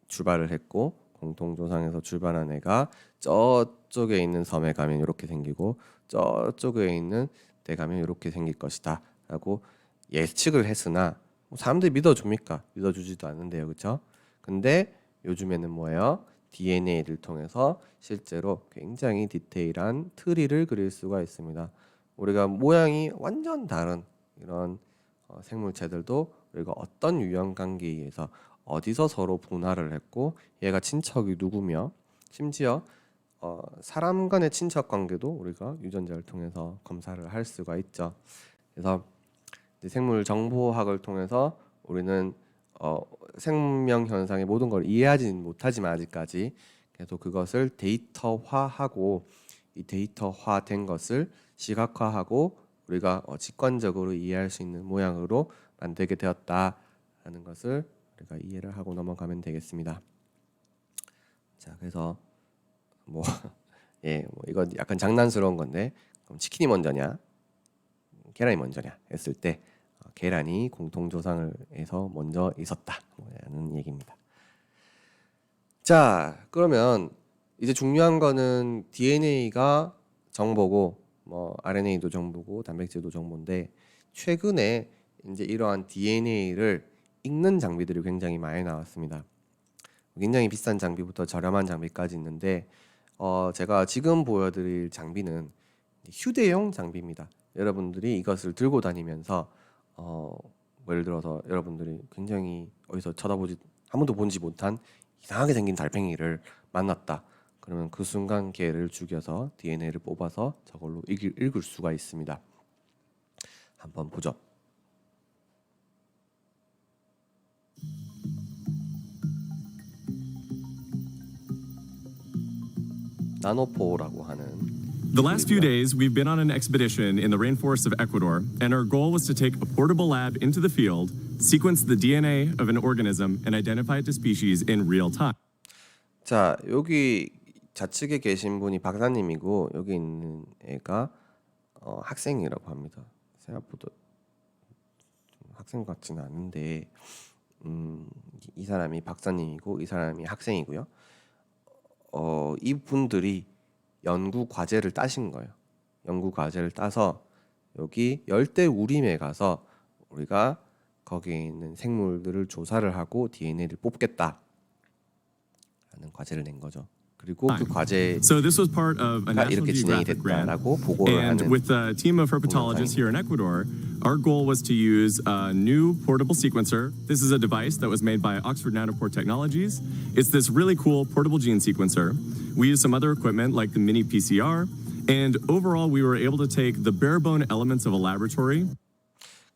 출발을 했고 공통조상에서 출발한 애가 저쪽에 있는 섬에 가면 이렇게 생기고 저쪽에 있는 데 가면 이렇게 생길 것이다 라고 예측을 했으나 사람들이 믿어줍니까? 믿어주지도 않는데요, 그렇죠? 근데 요즘에는 뭐예요? DNA를 통해서 실제로 굉장히 디테일한 트리를 그릴 수가 있습니다. 우리가 모양이 완전 다른 이런 생물체들도 우리가 어떤 유형 관계에 의해서 어디서 서로 분할을 했고 얘가 친척이 누구며 심지어 사람 간의 친척 관계도 우리가 유전자를 통해서 검사를 할 수가 있죠. 그래서 생물 정보학을 통해서 우리는 생명 현상의 모든 걸 이해하지는 못하지만 아직까지 계속 그것을 데이터화하고 이 데이터화된 것을 시각화하고 우리가 직관적으로 이해할 수 있는 모양으로 만들게 되었다라는 것을 우리가 이해를 하고 넘어가면 되겠습니다. 자, 그래서 뭐 이거 약간 장난스러운 건데, 그럼 치킨이 먼저냐, 계란이 먼저냐 했을 때 계란이 공통조상을 해서 먼저 있었다라는 얘기입니다. 자, 그러면 이제 중요한 거는 DNA가 정보고 뭐 RNA도 정보고 단백질도 정보인데, 최근에 이제 이러한 DNA를 읽는 장비들이 굉장히 많이 나왔습니다. 굉장히 비싼 장비부터 저렴한 장비까지 있는데, 제가 지금 보여드릴 장비는 휴대용 장비입니다. 여러분들이 이것을 들고 다니면서 예를 들어서 여러분들이 굉장히 어디서 쳐다보지 한 번도 본지 못한 이상하게 생긴 달팽이를 만났다. 그러면 그 순간 걔를 죽여서 DNA를 뽑아서 저걸로 읽을 수가 있습니다. 한번 보죠. 나노포라고 하는 The last few days, we've been on an expedition in the rainforests of Ecuador, and our goal was to take a portable lab into the field, sequence the DNA of an organism, and identify it to species in real time. 자, 여기 좌측에 계신 분이 박사님이고 여기 있는 애가 학생이라고 합니다. 생각보다 학생 같지는 않은데 이 사람이 박사님이고 이 사람이 학생이고요. 이분들이 연구 과제를 따신 거예요. 연구 과제를 따서 여기 열대 우림에 가서 우리가 거기에 있는 생물들을 조사를 하고 DNA를 뽑겠다라는 과제를 낸 거죠. 그리고 그 과제가 So this was part of a National 이렇게 진행이 Geographic grant. 됐다라고 보고를 And 하는 with a team of herpetologists here in Ecuador, our goal was to use a new portable sequencer. This is a device that was made by Oxford Nanopore Technologies. It's this really cool portable gene sequencer. We used some other equipment like the mini PCR, and overall we were able to take the bare bone elements of a laboratory.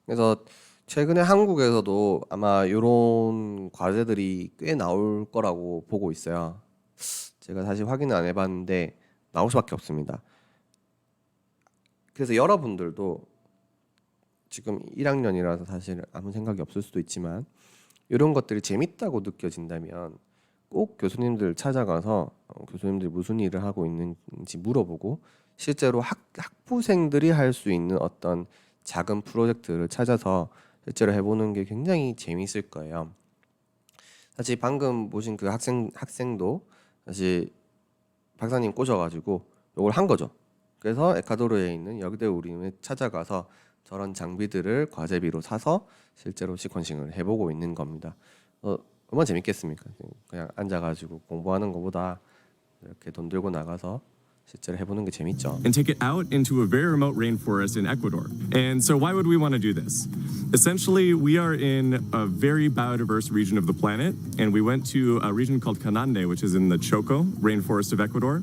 그래서 최근에 한국에서도 아마 이런 과제들이 꽤 나올 거라고 보고 있어요. 제가 사실 확인을 안 해봤는데 나올 수밖에 없습니다. 그래서 여러분들도 지금 1학년이라서 사실 아무 생각이 없을 수도 있지만 이런 것들이 재밌다고 느껴진다면 꼭 교수님들 찾아가서 교수님들이 무슨 일을 하고 있는지 물어보고 실제로 학부생들이 할 수 있는 어떤 작은 프로젝트를 찾아서 실제로 해보는 게 굉장히 재미있을 거예요. 사실 방금 보신 그 학생도 사실 박사님 꼬셔가지고 이걸 한 거죠. 그래서 에콰도르에 있는 열대 우림에 찾아가서 저런 장비들을 과제비로 사서 실제로 시퀀싱을 해보고 있는 겁니다. 얼마나 재밌겠습니까? 그냥 앉아가지고 공부하는 것보다 이렇게 돈 들고 나가서 실제로 해보는 게 재밌죠. And take it out into a very remote rainforest in Ecuador. And so why would we want to do this? Essentially, we are in a very biodiverse region of the planet, and we went to a region called Canande, which is in the Choco rainforest of Ecuador.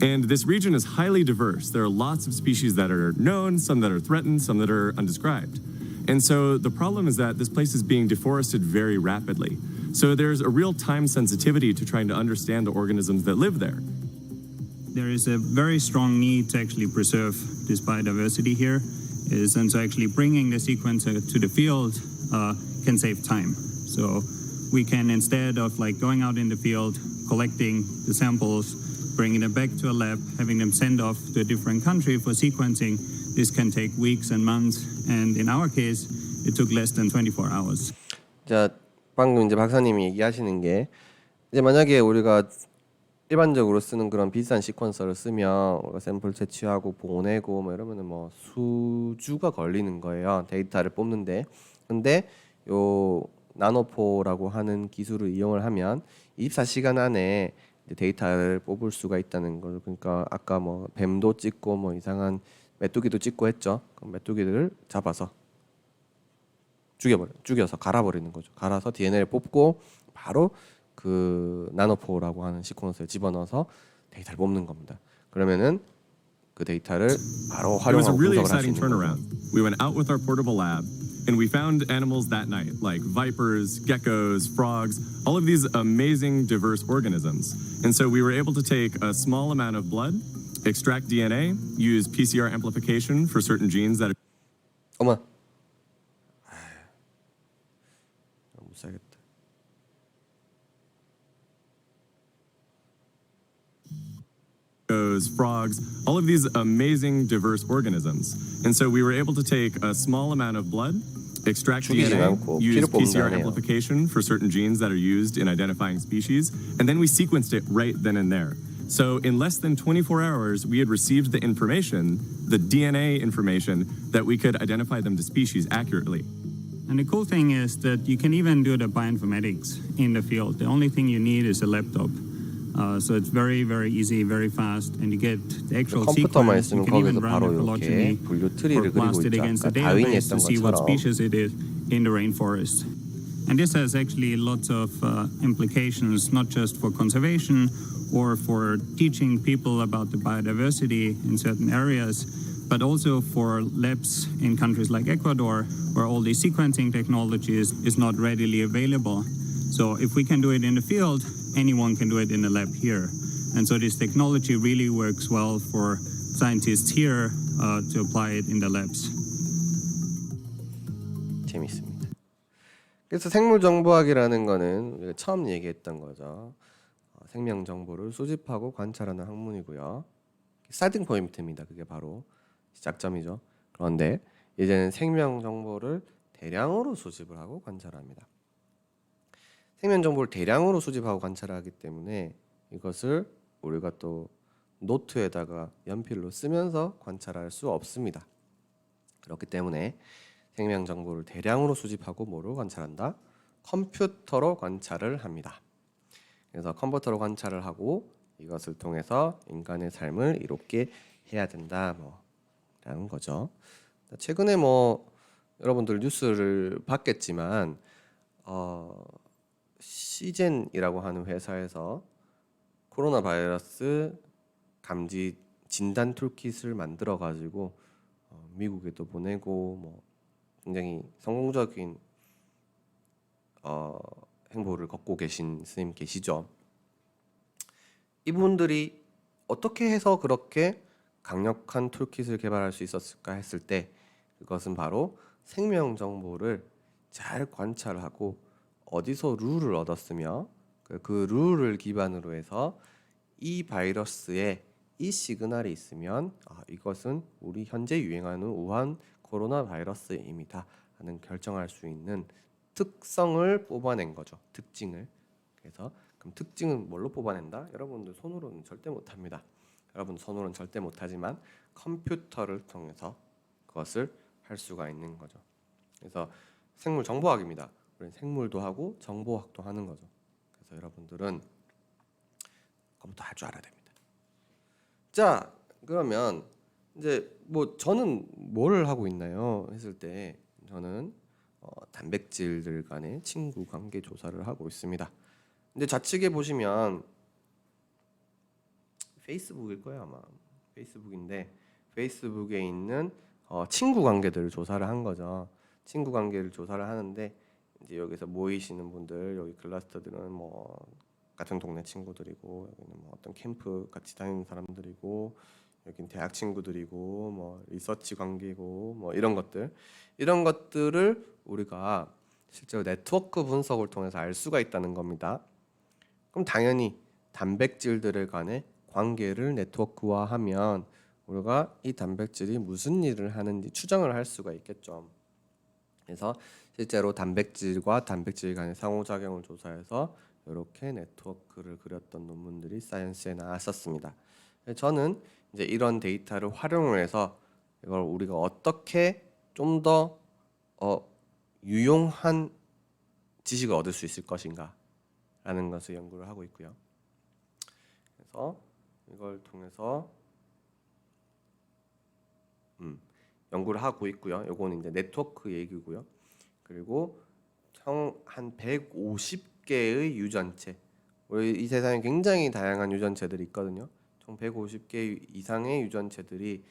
And this region is highly diverse. There are lots of species that are known, some that are threatened, some that are undescribed. And so the problem is that this place is being deforested very rapidly. So there's a real time sensitivity to trying to understand the organisms that live there. There is a very strong need to actually preserve this biodiversity here, and so actually bringing the sequencer to the field can save time. So we can, instead of like going out in the field, collecting the samples, bringing them back to a lab, having them sent off to a different country for sequencing, this can take weeks and months, and in our case, it took less than 24 hours. 자, 방금 이제 박사님이 얘기하시는 게 이제 만약에 우리가 일반적으로 쓰는 그런 비싼 시퀀서를 쓰면 우리가 샘플 채취하고 보내고 뭐 이러면은 뭐 수주가 걸리는 거예요. 데이터를 뽑는데. 근데 요 나노포라고 하는 기술을 이용을 하면 24시간 안에 이제 데이터를 뽑을 수가 있다는 거죠. 그러니까 아까 뭐 뱀도 찍고 뭐 이상한 메뚜기도 찍고 했죠. 그럼 메뚜기들을 잡아서 죽여서 갈아버리는 거죠. 갈아서 DNA를 뽑고 바로 그 나노포라고 하는 시퀀서에 집어넣어서 데이터를 뽑는 겁니다. 그러면은 그 데이터를 바로 It was a 활용하고 really 분석을 할 수 exciting 있는 turnaround. 거죠. We went out with our portable lab, and we found animals that night, like vipers, geckos, frogs, all of these amazing diverse organisms. And so we were able to take a small amount of blood, extract DNA, use PCR amplification for certain genes that 어머, 못 살겠다. frogs, all of these amazing diverse organisms. And so we were able to take a small amount of blood, extract 죽이진 DNA, 않고 use 피를 뽑는다 PCR 하네요. amplification for certain genes that are used in identifying species, and then we sequenced it right then and there. So in less than 24 hours, we had received the information, the DNA information, that we could identify them to species accurately. And the cool thing is that you can even do the bioinformatics in the field. The only thing you need is a laptop. So it's very, very easy, very fast, and you get the actual 컴퓨터만 sequence. You 있으면 can even 거기서 run 바로 the 이렇게 phylogeny 분류 or 트리를 그리고 blast it 있죠. against the 아까 다윈이 database 했던 to see what 것처럼 species it is in the rainforest. And this has actually lots of implications, not just for conservation or for teaching people about the biodiversity in certain areas, but also for labs in countries like Ecuador, where all the sequencing technology is not readily available. So if we can do it in the field, anyone can do it in the lab here. And so this technology really works well for scientists here to apply it in the labs. 재밌습니다. 그래서 생물정보학이라는 거는 우리가 처음 얘기했던 거죠. 생명 정보를 수집하고 관찰하는 학문이고요. 스타팅 포인트입니다. 그게 바로 시작점이죠. 그런데 이제는 생명 정보를 대량으로 수집을 하고 관찰합니다. 생명 정보를 대량으로 수집하고 관찰하기 때문에 이것을 우리가 또 노트에다가 연필로 쓰면서 관찰할 수 없습니다. 그렇기 때문에 생명 정보를 대량으로 수집하고 뭐로 관찰한다? 컴퓨터로 관찰을 합니다. 그래서 컴퓨터로 관찰을 하고 이것을 통해서 인간의 삶을 이롭게 해야 된다 라는 거죠. 최근에 여러분들 뉴스를 봤겠지만 시젠이라고 하는 회사에서 코로나 바이러스 감지 진단 툴킷을 만들어 가지고 미국에도 보내고 굉장히 성공적인 행보를 걷고 계신 스님 계시죠. 이분들이 어떻게 해서 그렇게 강력한 툴킷을 개발할 수 있었을까 했을 때 그것은 바로 생명 정보를 잘 관찰하고 어디서 룰을 얻었으며 그 룰을 기반으로 해서 이 바이러스에 이 시그널이 있으면 이것은 우리 현재 유행하는 우한 코로나 바이러스입니다 하는 결정할 수 있는 특성을 뽑아낸 거죠. 특징을. 그래서 그럼 특징은 뭘로 뽑아낸다? 여러분들 손으로는 절대 못합니다. 여러분 손으로는 절대 못하지만 컴퓨터를 통해서 그것을 할 수가 있는 거죠. 그래서 생물 정보학입니다. 우리는 생물도 하고 정보학도 하는 거죠. 그래서 여러분들은 컴퓨터 할 줄 알아야 됩니다. 자, 그러면 이제 저는 뭘 하고 있나요? 했을 때 저는 단백질들 간의 친구 관계 조사를 하고 있습니다. 근데 좌측에 보시면 페이스북일 거예요 아마. 페이스북인데 페이스북에 있는 친구 관계들을 조사를 한 거죠. 친구 관계를 조사를 하는데 이제 여기서 모이시는 분들 여기 클러스터들은 같은 동네 친구들이고 여기는 어떤 캠프 같이 다니는 사람들이고 여기는 대학 친구들이고 리서치 관계고 이런 것들을 우리가 실제로 네트워크 분석을 통해서 알 수가 있다는 겁니다. 그럼 당연히 단백질들 간의 관계를 네트워크화하면 우리가 이 단백질이 무슨 일을 하는지 추정을 할 수가 있겠죠. 그래서 실제로 단백질과 단백질 간의 상호작용을 조사해서 이렇게 네트워크를 그렸던 논문들이 사이언스에 나왔었습니다. 저는 이제 이런 데이터를 활용을 해서 이걸 우리가 어떻게 좀 더 유용한 지식을 얻을 수 있을 것인가라는 것을 연구를 하고 있고요. 그래서 이걸 통해서 연구를 하고 있고요. 요거는 이제 네트워크 얘기고요. 그리고 총 한 150개의 유전체. 우리 이 세상에 굉장히 다양한 유전체들이 있거든요. 총 150개 이상의 유전체들이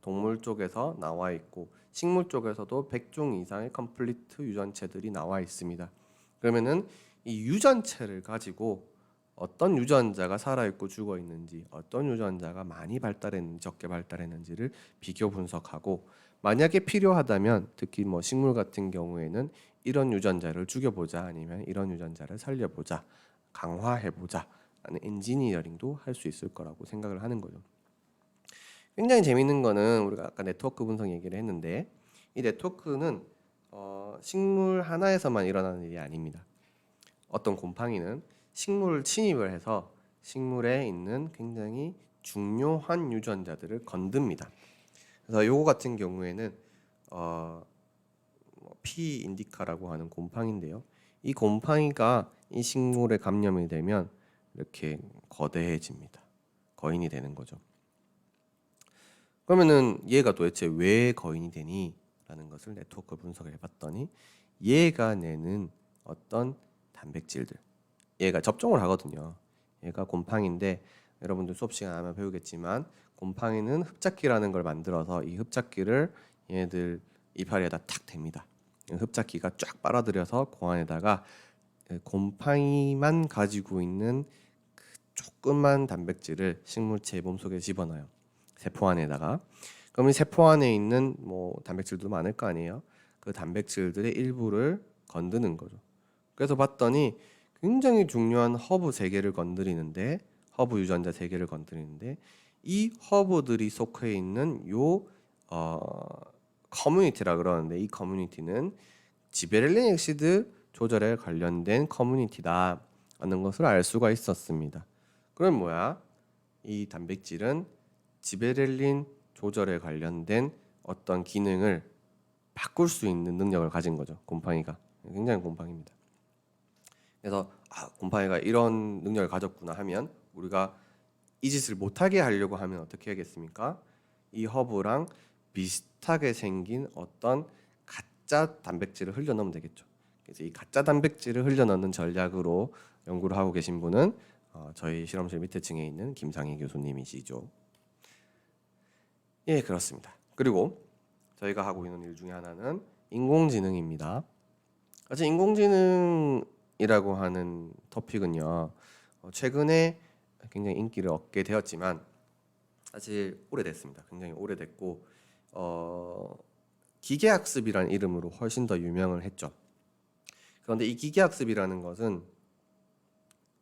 동물 쪽에서 나와 있고 식물 쪽에서도 100종 이상의 컴플리트 유전체들이 나와 있습니다. 그러면은 이 유전체를 가지고 어떤 유전자가 살아있고 죽어있는지 어떤 유전자가 많이 발달했는지 적게 발달했는지를 비교 분석하고 만약에 필요하다면 특히 뭐 식물 같은 경우에는 이런 유전자를 죽여보자 아니면 이런 유전자를 살려보자 강화해보자 라는 엔지니어링도 할 수 있을 거라고 생각을 하는 거죠. 굉장히 재밌는 거는 우리가 아까 네트워크 분석 얘기를 했는데 이 네트워크는 식물 하나에서만 일어나는 일이 아닙니다. 어떤 곰팡이는 식물을 침입을 해서 식물에 있는 굉장히 중요한 유전자들을 건듭니다. 그래서 요거 같은 경우에는 P 인디카라고 하는 곰팡이인데요. 이 곰팡이가 이 식물에 감염이 되면 이렇게 거대해집니다. 거인이 되는 거죠. 그러면은 얘가 도대체 왜 거인이 되니? 라는 것을 네트워크 분석을 해봤더니 얘가 내는 어떤 단백질들, 얘가 접종을 하거든요. 얘가 곰팡이인데 여러분들 수업 시간 아마 배우겠지만 곰팡이는 흡착기라는 걸 만들어서 이 흡착기를 얘네들 이파리에다 탁 댑니다. 흡착기가 쫙 빨아들여서 그 안에다가 곰팡이만 가지고 있는 그 조그만 단백질을 식물체 몸속에 집어넣어요. 세포 안에다가. 그럼 이 세포 안에 있는 뭐 단백질도 많을 거 아니에요. 그 단백질들의 일부를 건드는 거죠. 그래서 봤더니 굉장히 중요한 허브 3개를 건드리는데 허브 유전자 3개를 건드리는데 이 허브들이 속해 있는 요 커뮤니티라 그러는데 이 커뮤니티는 지베렐린 엑시드 조절에 관련된 커뮤니티다 라는 것을 알 수가 있었습니다. 그럼 뭐야? 이 단백질은 지베렐린 조절에 관련된 어떤 기능을 바꿀 수 있는 능력을 가진 거죠. 곰팡이가 굉장히 곰팡이입니다. 그래서 곰팡이가 이런 능력을 가졌구나 하면 우리가 이 짓을 못하게 하려고 하면 어떻게 하겠습니까? 이 허브랑 비슷하게 생긴 어떤 가짜 단백질을 흘려넣으면 되겠죠. 그래서 이 가짜 단백질을 흘려넣는 전략으로 연구를 하고 계신 분은 저희 실험실 밑에 층에 있는 김상희 교수님이시죠. 예, 그렇습니다. 그리고 저희가 하고 있는 일 중에 하나는 인공지능입니다. 사실 인공지능이라고 하는 토픽은요, 최근에 굉장히 인기를 얻게 되었지만 사실 오래됐습니다. 굉장히 오래됐고 기계학습이라는 이름으로 훨씬 더 유명을 했죠. 그런데 이 기계학습이라는 것은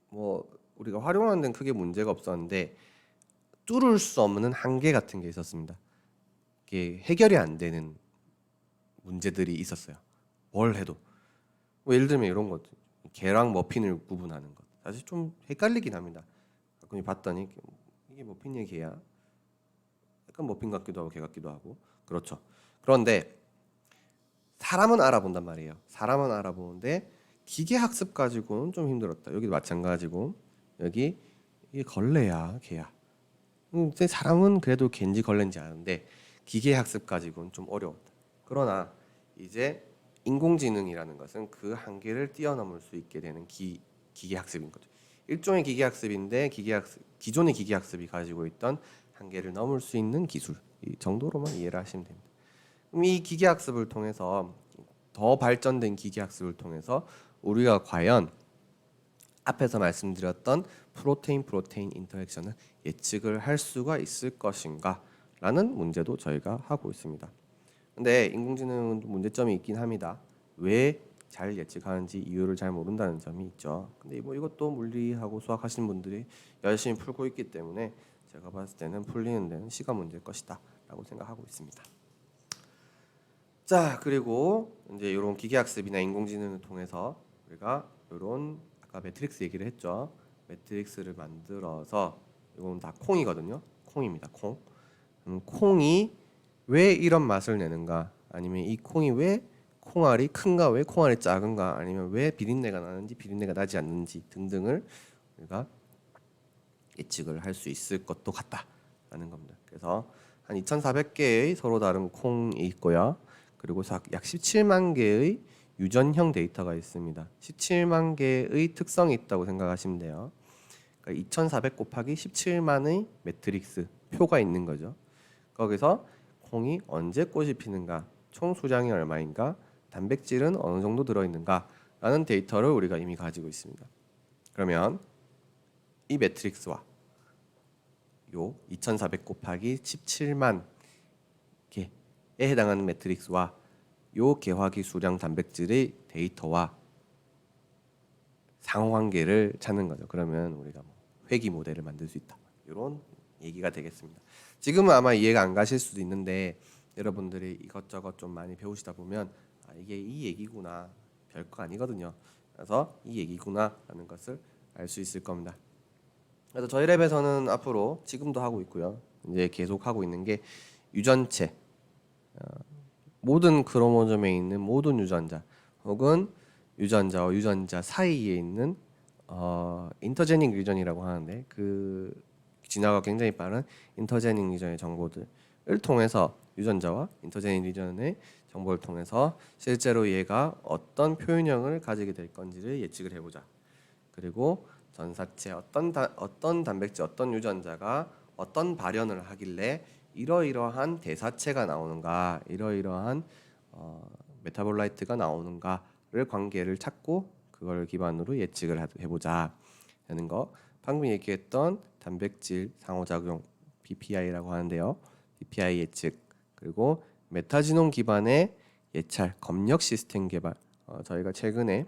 뭐 우리가 활용하는 데는 크게 문제가 없었는데 뚫을 수 없는 한계 같은 게 있었습니다. 이게 해결이 안 되는 문제들이 있었어요. 뭘 해도 뭐 예를 들면 이런 것, 개랑 머핀을 구분하는 것 사실 좀 헷갈리긴 합니다. 가끔 봤더니 이게 머핀이야 개야? 약간 머핀 같기도 하고 개 같기도 하고 그렇죠. 그런데 사람은 알아본단 말이에요. 사람은 알아보는데 기계 학습 가지고는 좀 힘들었다. 여기도 마찬가지고 여기 이게 걸레야 개야. 근데 사람은 그래도 개인지 걸레인지 아는데 기계 학습 가지고는 좀 어려웠다. 그러나 이제 인공지능이라는 것은 그 한계를 뛰어넘을 수 있게 되는 기계 학습인 거죠. 일종의 기계 학습인데 기존의 기계 학습이 가지고 있던 한계를 넘을 수 있는 기술 이 정도로만 이해를 하시면 됩니다. 그럼 이 기계 학습을 통해서 더 발전된 기계 학습을 통해서 우리가 과연 앞에서 말씀드렸던 프로테인 인터랙션을 예측을 할 수가 있을 것인가 라는 문제도 저희가 하고 있습니다. 근데 인공지능은 문제점이 있긴 합니다. 왜 잘 예측하는지 이유를 잘 모른다는 점이 있죠. 근데 뭐 이것도 물리하고 수학 하시는 분들이 열심히 풀고 있기 때문에 제가 봤을 때는 풀리는 데는 시간 문제일 것이다 라고 생각하고 있습니다. 자, 그리고 이제 이런 기계학습이나 인공지능을 통해서 우리가 이런 아까 매트릭스 얘기를 했죠. 매트릭스를 만들어서 이건 다 콩이거든요. 콩입니다. 콩. 콩이 왜 이런 맛을 내는가? 아니면 이 콩이 왜 콩알이 큰가? 왜 콩알이 작은가? 아니면 왜 비린내가 나는지 비린내가 나지 않는지 등등을 우리가 예측을 할 수 있을 것도 같다라는 겁니다. 그래서 한 2,400개의 서로 다른 콩이 있고요. 그리고 약 17만 개의 유전형 데이터가 있습니다. 17만 개의 특성이 있다고 생각하시면 돼요. 그러니까 2,400 곱하기 17만의 매트릭스 표가 있는 거죠. 거기서 콩이 언제 꽃이 피는가, 총 수량이 얼마인가, 단백질은 어느 정도 들어있는가 라는 데이터를 우리가 이미 가지고 있습니다. 그러면 이 매트릭스와 요 2,400 곱하기 17만 개 해당하는 매트릭스와 요 개화기 수량 단백질의 데이터와 상호관계를 찾는 거죠. 그러면 우리가 뭐 회귀 모델을 만들 수 있다. 이런 얘기가 되겠습니다. 지금은 아마 이해가 안 가실 수도 있는데 여러분들이 이것저것 좀 많이 배우시다 보면 이게 이 얘기구나, 별거 아니거든요. 그래서 이 얘기구나라는 것을 알 수 있을 겁니다. 그래서 저희 랩에서는 앞으로 지금도 하고 있고요. 이제 계속 하고 있는 게 유전체, 모든 크로모점에 있는 모든 유전자 혹은 유전자와 유전자 사이에 있는 인터제닉 리전이라고 하는데 그 진화가 굉장히 빠른 인터제닉 리전의 정보들을 통해서 유전자와 인터제닉 리전의 정보를 통해서 실제로 얘가 어떤 표현형을 가지게 될 건지를 예측을 해보자. 그리고 전사체 어떤 단백질 어떤 유전자가 어떤 발현을 하길래 이러이러한 대사체가 나오는가, 이러이러한 메타볼라이트가 나오는가를 관계를 찾고 그걸 기반으로 예측을 해보자 하는 거. 방금 얘기했던 단백질 상호작용 PPI라고 하는데요. PPI 예측 그리고 메타지놈 기반의 예찰 검역 시스템 개발. 저희가 최근에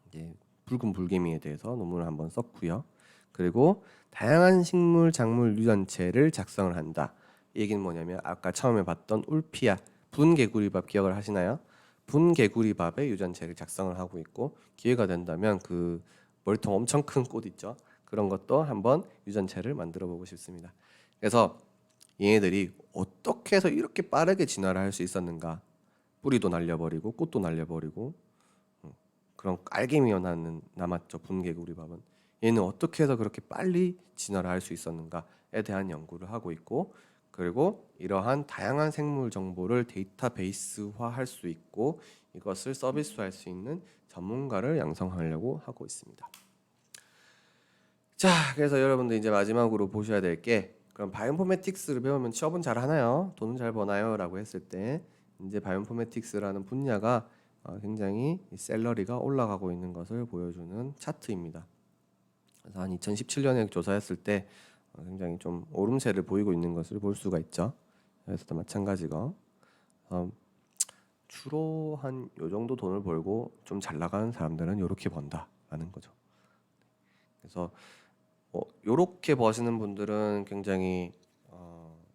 이제 붉은 불개미에 대해서 논문을 한번 썼고요. 그리고 다양한 식물, 작물 유전체를 작성을 한다. 이 얘기는 뭐냐면 아까 처음에 봤던 울피아 분개구리밥 기억을 하시나요? 분개구리밥의 유전체를 작성을 하고 있고 기회가 된다면 그 머리통 엄청 큰 꽃 있죠? 그런 것도 한번 유전체를 만들어 보고 싶습니다. 그래서 얘네들이 어떻게 해서 이렇게 빠르게 진화를 할 수 있었는가? 뿌리도 날려버리고 꽃도 날려버리고 그런 깔개미만 남았죠. 분개구리밥은. 얘는 어떻게 해서 그렇게 빨리 진화를 할 수 있었는가에 대한 연구를 하고 있고 그리고 이러한 다양한 생물 정보를 데이터베이스화할 수 있고 이것을 서비스화할 수 있는 전문가를 양성하려고 하고 있습니다. 자, 그래서 여러분들 이제 마지막으로 보셔야 될 게 그럼 바이오인포메틱스를 배우면 취업은 잘 하나요? 돈은 잘 버나요? 라고 했을 때 이제 바이오인포메틱스라는 분야가 굉장히 샐러리가 올라가고 있는 것을 보여주는 차트입니다. 그래서 한 2017년에 조사했을 때 굉장히 좀 오름세를 보이고 있는 것을 볼 수가 있죠. 그래서도 마찬가지고 주로 한 요 정도 돈을 벌고 좀 잘 나가는 사람들은 요렇게 번다라는 거죠. 그래서 요렇게 버시는 분들은 굉장히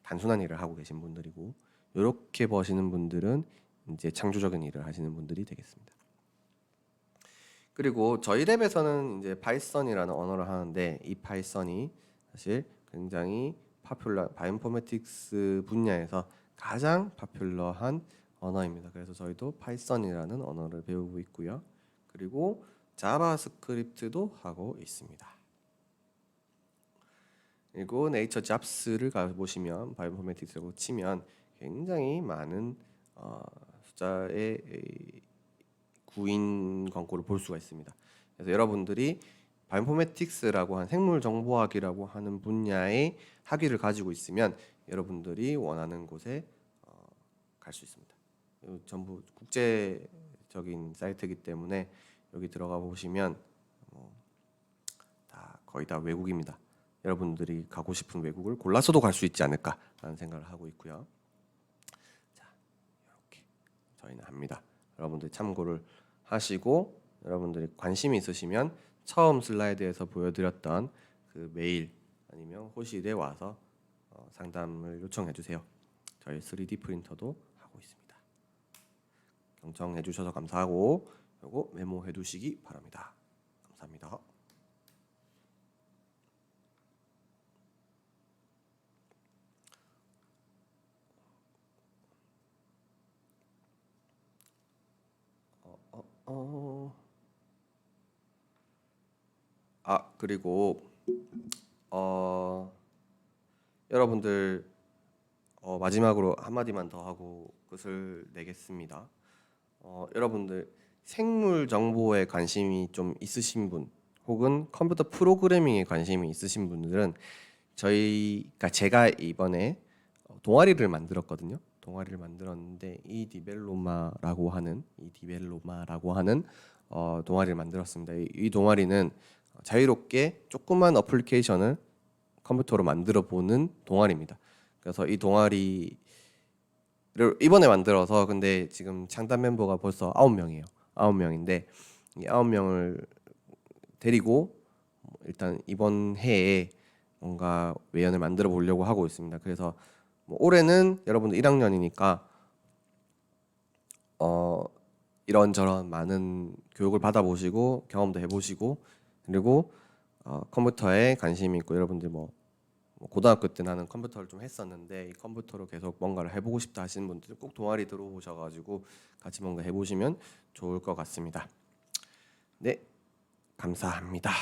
단순한 일을 하고 계신 분들이고 요렇게 버시는 분들은 이제 창조적인 일을 하시는 분들이 되겠습니다. 그리고 저희 랩에서는 이제 파이썬이라는 언어를 하는데 이 파이썬이 사실 굉장히 바이오인포메틱스 분야에서 가장 파퓰러한 언어입니다. 그래서 저희도 파이썬이라는 언어를 배우고 있고요. 그리고 자바스크립트도 하고 있습니다. 그리고 네이처 잡스를 가보시면 바이오인포메틱스라고 치면 굉장히 많은 숫자의 구인 광고를 볼 수가 있습니다. 그래서 여러분들이 바이오인포메틱스라고 한 생물정보학이라고 하는 분야의 학위를 가지고 있으면 여러분들이 원하는 곳에 갈 수 있습니다. 전부 국제적인 사이트이기 때문에 여기 들어가 보시면 다 거의 다 외국입니다. 여러분들이 가고 싶은 외국을 골라서도 갈 수 있지 않을까라는 생각을 하고 있고요. 자, 이렇게 저희는 합니다. 여러분들이 참고를 하시고 여러분들이 관심이 있으시면 처음 슬라이드에서 보여드렸던 그 메일 아니면 호실에 와서 상담을 요청해 주세요. 저희 3D 프린터도 하고 있습니다. 경청해 주셔서 감사하고 요거 메모해 두시기 바랍니다. 감사합니다. 그리고 여러분들 마지막으로 한마디만 더 하고 끝을 내겠습니다. 여러분들 생물 정보에 관심이 좀 있으신 분 혹은 컴퓨터 프로그래밍에 관심이 있으신 분들은 제가 이번에 동아리를 만들었거든요. 동아리를 만들었는데 이 디벨로마라고 하는 동아리를 만들었습니다. 이 동아리는 자유롭게 조그만 어플리케이션을 컴퓨터로 만들어 보는 동아리입니다. 그래서 이 동아리를 그리고 이번에 만들어서 근데 지금 창단 멤버가 벌써 9명이에요. 9명인데 이 9명을 데리고 일단 이번 해에 뭔가 외연을 만들어 보려고 하고 있습니다. 그래서 뭐 올해는 여러분들 1학년이니까 이런저런 많은 교육을 받아보시고 경험도 해보시고 그리고 컴퓨터에 관심이 있고 여러분들 뭐 고등학교 때 나는 컴퓨터를 좀 했었는데 이 컴퓨터로 계속 뭔가를 해보고 싶다 하시는 분들 꼭 동아리 들어오셔가지고 같이 뭔가 해보시면 좋을 것 같습니다. 네, 감사합니다.